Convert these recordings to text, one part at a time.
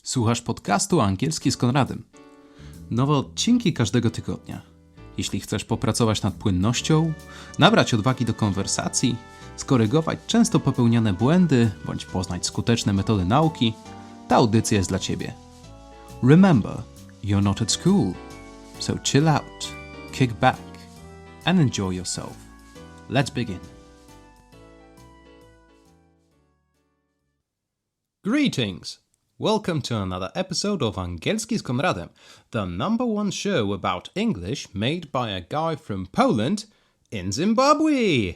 Słuchasz podcastu Angielski z Konradem. Nowe odcinki każdego tygodnia. Jeśli chcesz popracować nad płynnością, nabrać odwagi do konwersacji, skorygować często popełniane błędy bądź poznać skuteczne metody nauki, ta audycja jest dla Ciebie. Remember, you're not at school, so chill out, kick back and enjoy yourself. Let's begin. Greetings! Welcome to another episode of Angielski z Konradem, the #1 show about English made by a guy from Poland in Zimbabwe.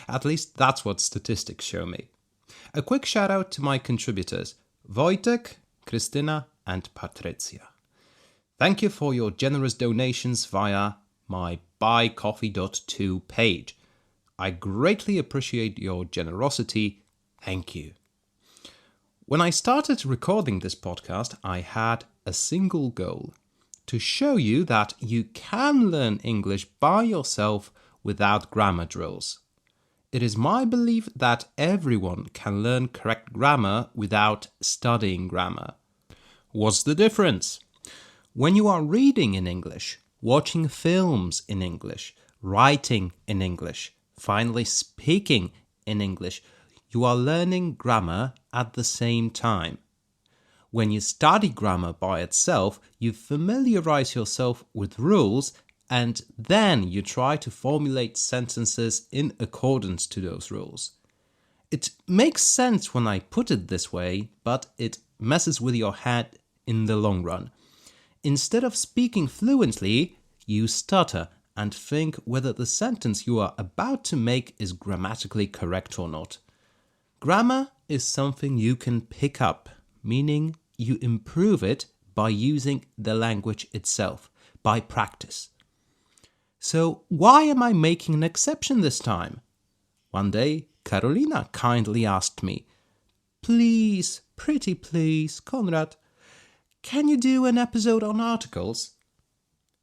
At least that's what statistics show me. A quick shout out to my contributors, Wojtek, Krystyna and Patrycja. Thank you for your generous donations via my buycoffee.to page. I greatly appreciate your generosity. Thank you. When I started recording this podcast, I had a single goal: to show you that you can learn English by yourself without grammar drills. It is my belief that everyone can learn correct grammar without studying grammar. What's the difference? When you are reading in English, watching films in English, writing in English, finally speaking in English, you are learning grammar at the same time. When you study grammar by itself, you familiarize yourself with rules and then you try to formulate sentences in accordance to those rules. It makes sense when I put it this way, but it messes with your head in the long run. Instead of speaking fluently, you stutter and think whether the sentence you are about to make is grammatically correct or not. Grammar is something you can pick up, meaning you improve it by using the language itself, by practice. So why am I making an exception this time? One day, Karolina kindly asked me, "Please, pretty please, Konrad, can you do an episode on articles?"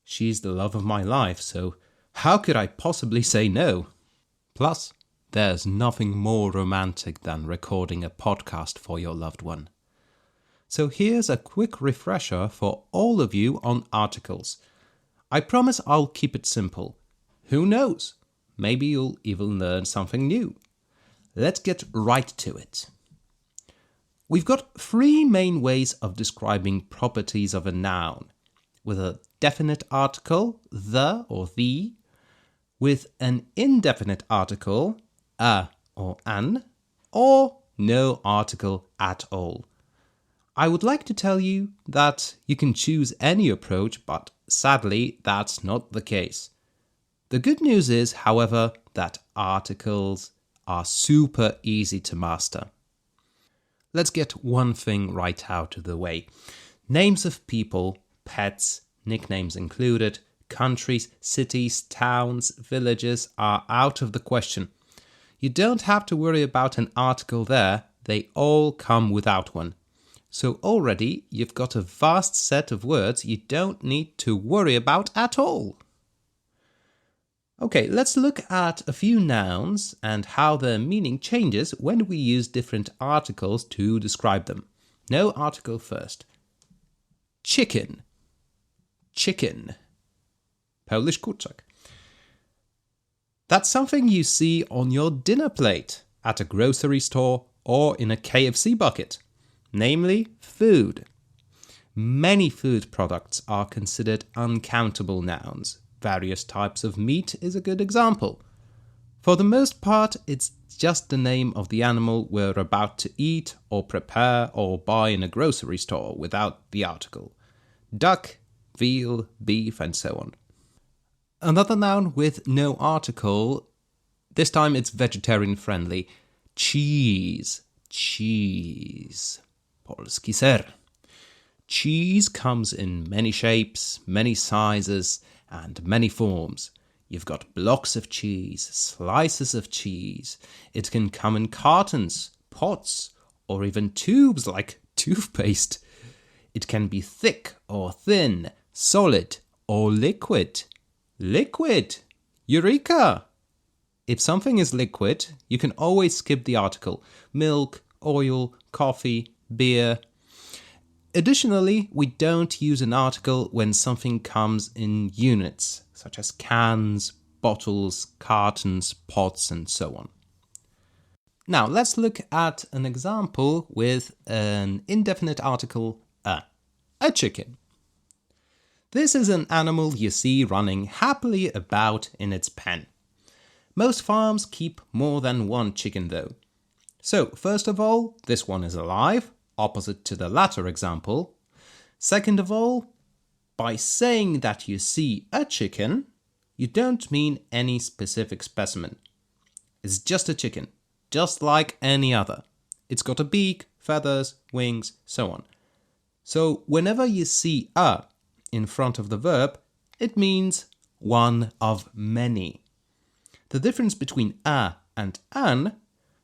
She's the love of my life, so how could I possibly say no? Plus, there's nothing more romantic than recording a podcast for your loved one. So here's a quick refresher for all of you on articles. I promise I'll keep it simple. Who knows? Maybe you'll even learn something new. Let's get right to it. We've got three main ways of describing properties of a noun. With a definite article, the or the, with an indefinite article, a or an, or no article at all. I would like to tell you that you can choose any approach, but sadly that's not the case. The good news is, however, that articles are super easy to master. Let's get one thing right out of the way. Names of people, pets, nicknames included, countries, cities, towns, villages are out of the question. You don't have to worry about an article there, they all come without one. So already you've got a vast set of words you don't need to worry about at all. Okay, let's look at a few nouns and how their meaning changes when we use different articles to describe them. No article first. Chicken. Chicken. Polish kurczak. That's something you see on your dinner plate, at a grocery store, or in a KFC bucket. Namely, food. Many food products are considered uncountable nouns. Various types of meat is a good example. For the most part, it's just the name of the animal we're about to eat or prepare or buy in a grocery store without the article. Duck, veal, beef, and so on. Another noun with no article, this time it's vegetarian friendly. Cheese. Cheese. Polski ser. Cheese comes in many shapes, many sizes, and many forms. You've got blocks of cheese, slices of cheese. It can come in cartons, pots, or even tubes like toothpaste. It can be thick or thin, solid or liquid. Liquid! Eureka! If something is liquid, you can always skip the article. Milk, oil, coffee, beer. Additionally, we don't use an article when something comes in units, such as cans, bottles, cartons, pots, and so on. Now, let's look at an example with an indefinite article a chicken. This is an animal you see running happily about in its pen. Most farms keep more than one chicken though. So, first of all, this one is alive, opposite to the latter example. Second of all, by saying that you see a chicken, you don't mean any specific specimen. It's just a chicken, just like any other. It's got a beak, feathers, wings, so on. So whenever you see a in front of the verb, it means one of many. The difference between a and an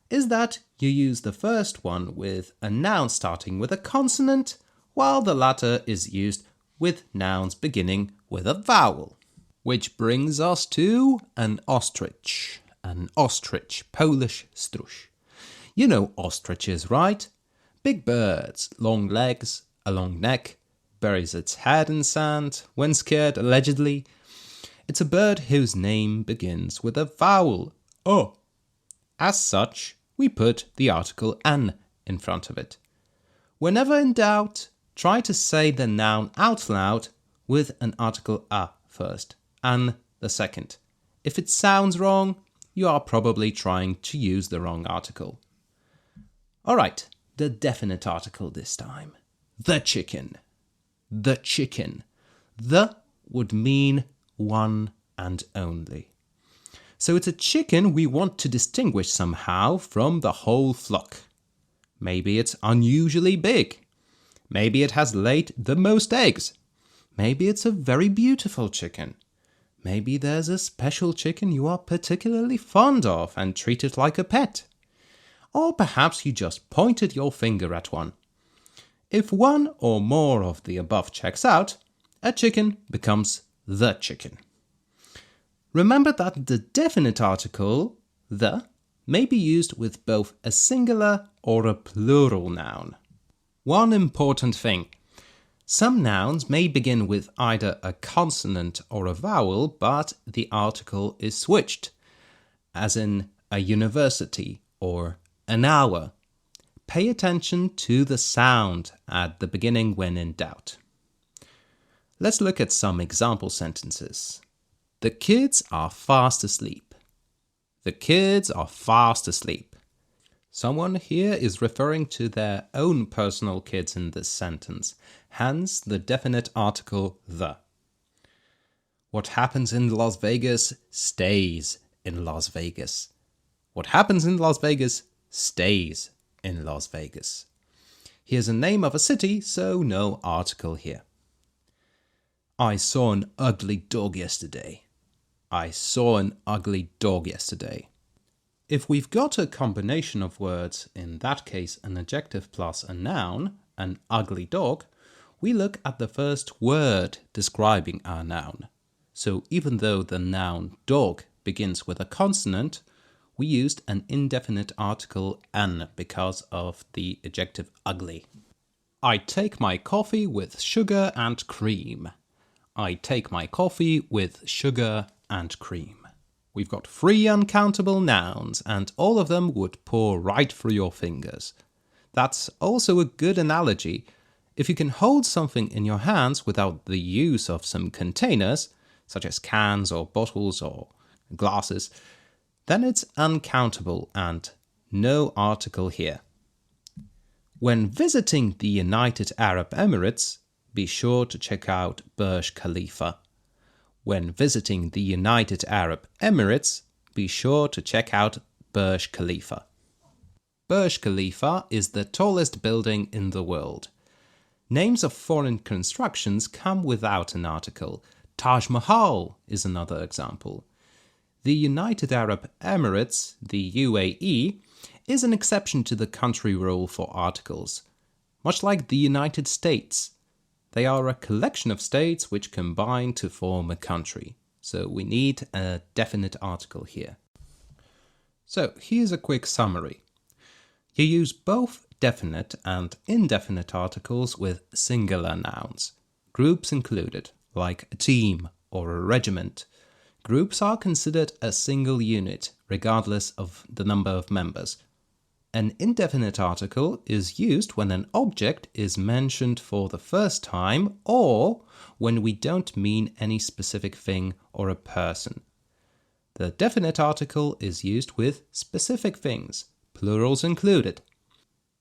is that you use the first one with a noun starting with a consonant, while the latter is used with nouns beginning with a vowel. Which brings us to an ostrich. An ostrich, Polish struś. You know ostriches, right? Big birds, long legs, a long neck, buries its head in sand, when scared, allegedly. It's a bird whose name begins with a vowel, o. As such, we put the article an in front of it. Whenever in doubt, try to say the noun out loud with an article a first, an the second. If it sounds wrong, you are probably trying to use the wrong article. Alright, the definite article this time. The chicken. The chicken. The would mean one and only. So it's a chicken we want to distinguish somehow from the whole flock. Maybe it's unusually big. Maybe it has laid the most eggs. Maybe it's a very beautiful chicken. Maybe there's a special chicken you are particularly fond of and treat it like a pet. Or perhaps you just pointed your finger at one. If one or more of the above checks out, a chicken becomes the chicken. Remember that the definite article, the, may be used with both a singular or a plural noun. One important thing. Some nouns may begin with either a consonant or a vowel, but the article is switched, as in a university or an hour. Pay attention to the sound at the beginning when in doubt. Let's look at some example sentences. The kids are fast asleep. The kids are fast asleep. Someone here is referring to their own personal kids in this sentence, hence the definite article the. What happens in Las Vegas stays in Las Vegas. What happens in Las Vegas stays in Las Vegas. Here's a name of a city, so no article here. I saw an ugly dog yesterday. I saw an ugly dog yesterday. If we've got a combination of words, in that case an adjective plus a noun, an ugly dog, we look at the first word describing our noun. So even though the noun dog begins with a consonant, we used an indefinite article an because of the adjective ugly. I take my coffee with sugar and cream. I take my coffee with sugar and cream. We've got 3 uncountable nouns, and all of them would pour right through your fingers. That's also a good analogy. If you can hold something in your hands without the use of some containers, such as cans or bottles or glasses, then it's uncountable and no article here. When visiting the United Arab Emirates, be sure to check out Burj Khalifa. When visiting the United Arab Emirates, be sure to check out Burj Khalifa. Burj Khalifa is the tallest building in the world. Names of foreign constructions come without an article. Taj Mahal is another example. The United Arab Emirates, the UAE, is an exception to the country rule for articles. Much like the United States, they are a collection of states which combine to form a country. So we need a definite article here. So here's a quick summary. You use both definite and indefinite articles with singular nouns. Groups included, like a team or a regiment. Groups are considered a single unit, regardless of the number of members. An indefinite article is used when an object is mentioned for the first time or when we don't mean any specific thing or a person. The definite article is used with specific things, plurals included.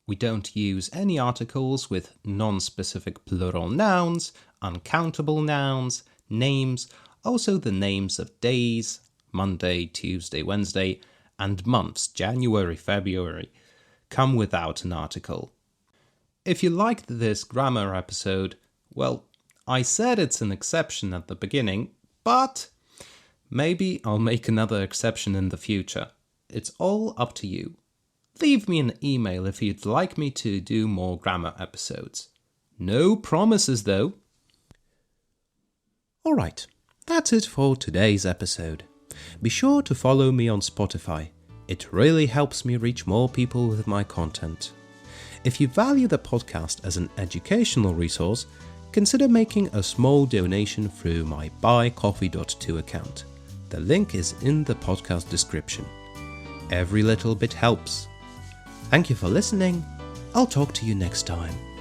We don't use any articles with non-specific plural nouns, uncountable nouns, names, also the names of days, Monday, Tuesday, Wednesday, and months, January, February, come without an article. If you liked this grammar episode, well, I said it's an exception at the beginning, but maybe I'll make another exception in the future. It's all up to you. Leave me an email if you'd like me to do more grammar episodes. No promises though. Alright, that's it for today's episode. Be sure to follow me on Spotify. It really helps me reach more people with my content. If you value the podcast as an educational resource, consider making a small donation through my buycoffee.to account. The link is in the podcast description. Every little bit helps. Thank you for listening. I'll talk to you next time.